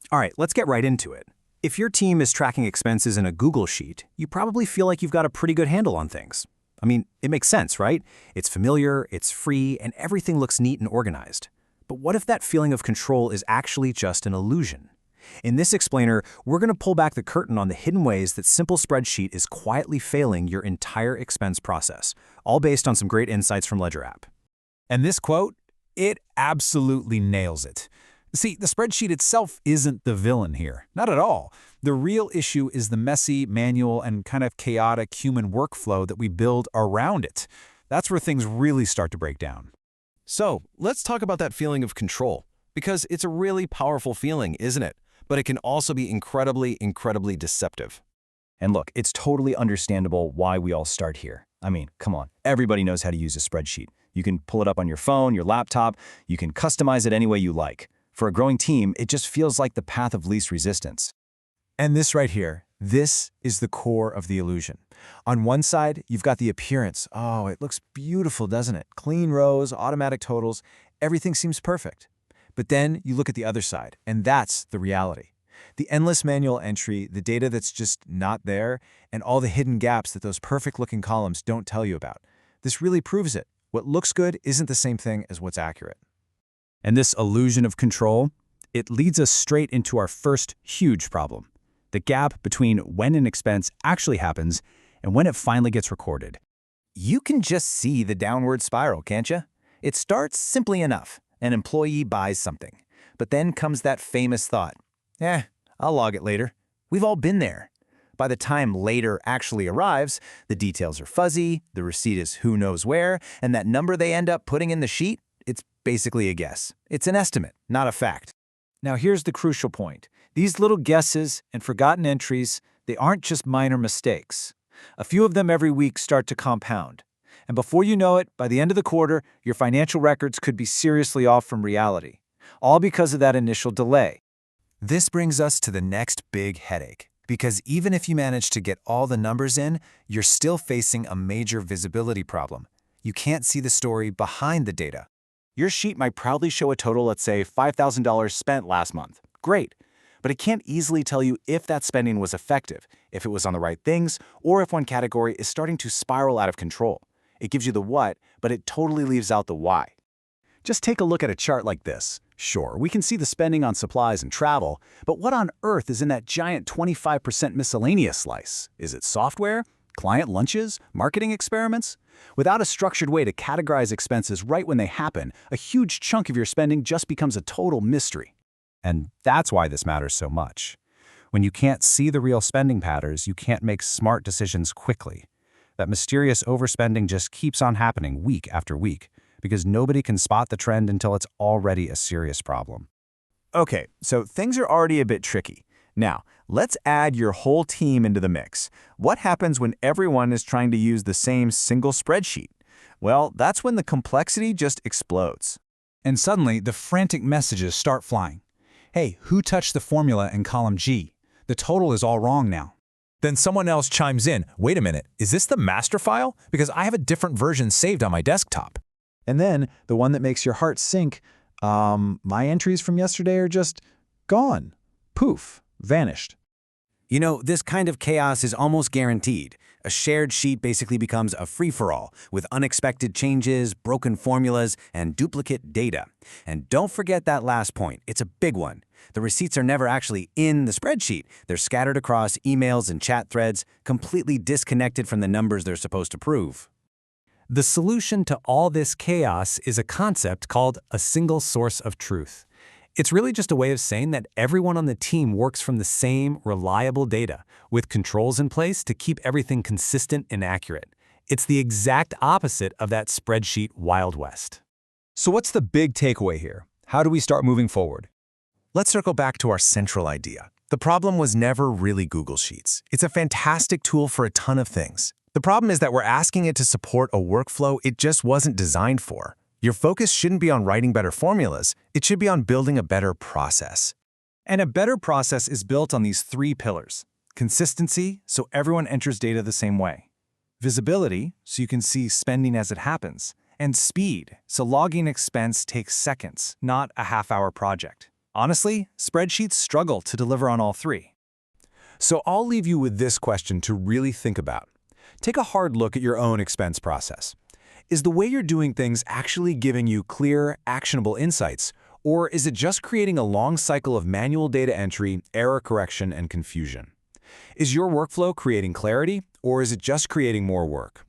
All right, let's get right into it. If your team is tracking expenses in a Google Sheet, you probably feel like you've got a pretty good handle on things. I mean, it makes sense, right? It's familiar, it's free, and everything looks neat and organized. But what if that feeling of control is actually just an illusion? In this explainer, we're going to pull back the curtain on the hidden ways that Simple Spreadsheet is quietly failing your entire expense process, all based on some great insights from ledgerapp. And this quote, it absolutely nails it. See, the spreadsheet itself isn't the villain here. Not at all. The real issue is the messy, manual, and kind of chaotic human workflow that we build around it. That's where things really start to break down. So, let's talk about that feeling of control, because it's a really powerful feeling, isn't it? But it can also be incredibly deceptive. And look, it's totally understandable why we all start here. I mean, come on, everybody knows how to use a spreadsheet. You can pull it up on your phone, your laptop, you can customize it any way you like. For a growing team, it just feels like the path of least resistance. And this right here, this is the core of the illusion. On one side, you've got the appearance. Oh, it looks beautiful, doesn't it? Clean rows, automatic totals, everything seems perfect. But then you look at the other side, and that's the reality. The endless manual entry, the data that's just not there, and all the hidden gaps that those perfect-looking columns don't tell you about. This really proves it. What looks good isn't the same thing as what's accurate. And this illusion of control, it leads us straight into our first huge problem, the gap between when an expense actually happens and when it finally gets recorded. You can just see the downward spiral, can't you? It starts simply enough. An employee buys something. But then comes that famous thought, I'll log it later. We've all been there. By the time later actually arrives, the details are fuzzy, the receipt is who knows where, and that number they end up putting in the sheet, it's basically a guess. It's an estimate, not a fact. Now here's the crucial point. These little guesses and forgotten entries, they aren't just minor mistakes. A few of them every week start to compound. And before you know it, by the end of the quarter, your financial records could be seriously off from reality. All because of that initial delay. This brings us to the next big headache. Because even if you manage to get all the numbers in, you're still facing a major visibility problem. You can't see the story behind the data. Your sheet might proudly show a total, let's say, $5,000 spent last month. Great. But it can't easily tell you if that spending was effective, if it was on the right things, or if one category is starting to spiral out of control. It gives you the what, but it totally leaves out the why. Just take a look at a chart like this. Sure, we can see the spending on supplies and travel, but what on earth is in that giant 25% miscellaneous slice? Is it software? Client lunches? Marketing experiments? Without a structured way to categorize expenses right when they happen, a huge chunk of your spending just becomes a total mystery. And that's why this matters so much. When you can't see the real spending patterns, you can't make smart decisions quickly. That mysterious overspending just keeps on happening week after week, because nobody can spot the trend until it's already a serious problem. Okay, so things are already a bit tricky. Now, let's add your whole team into the mix. What happens when everyone is trying to use the same single spreadsheet? Well, that's when the complexity just explodes. And suddenly, the frantic messages start flying. Hey, who touched the formula in column G? The total is all wrong now. Then someone else chimes in, wait a minute, is this the master file? Because I have a different version saved on my desktop. And then, the one that makes your heart sink, my entries from yesterday are just gone. Poof, vanished. You know, this kind of chaos is almost guaranteed. A shared sheet basically becomes a free-for-all, with unexpected changes, broken formulas, and duplicate data. And don't forget that last point. It's a big one. The receipts are never actually in the spreadsheet. They're scattered across emails and chat threads, completely disconnected from the numbers they're supposed to prove. The solution to all this chaos is a concept called a single source of truth. It's really just a way of saying that everyone on the team works from the same reliable data, with controls in place to keep everything consistent and accurate. It's the exact opposite of that spreadsheet Wild West. So what's the big takeaway here? How do we start moving forward? Let's circle back to our central idea. The problem was never really Google Sheets. It's a fantastic tool for a ton of things. The problem is that we're asking it to support a workflow it just wasn't designed for. Your focus shouldn't be on writing better formulas. It should be on building a better process. And a better process is built on these three pillars. Consistency, so everyone enters data the same way. Visibility, so you can see spending as it happens. And speed, so logging expense takes seconds, not a half-hour project. Honestly, spreadsheets struggle to deliver on all three. So I'll leave you with this question to really think about. Take a hard look at your own expense process. Is the way you're doing things actually giving you clear, actionable insights, or is it just creating a long cycle of manual data entry, error correction, and confusion? Is your workflow creating clarity, or is it just creating more work?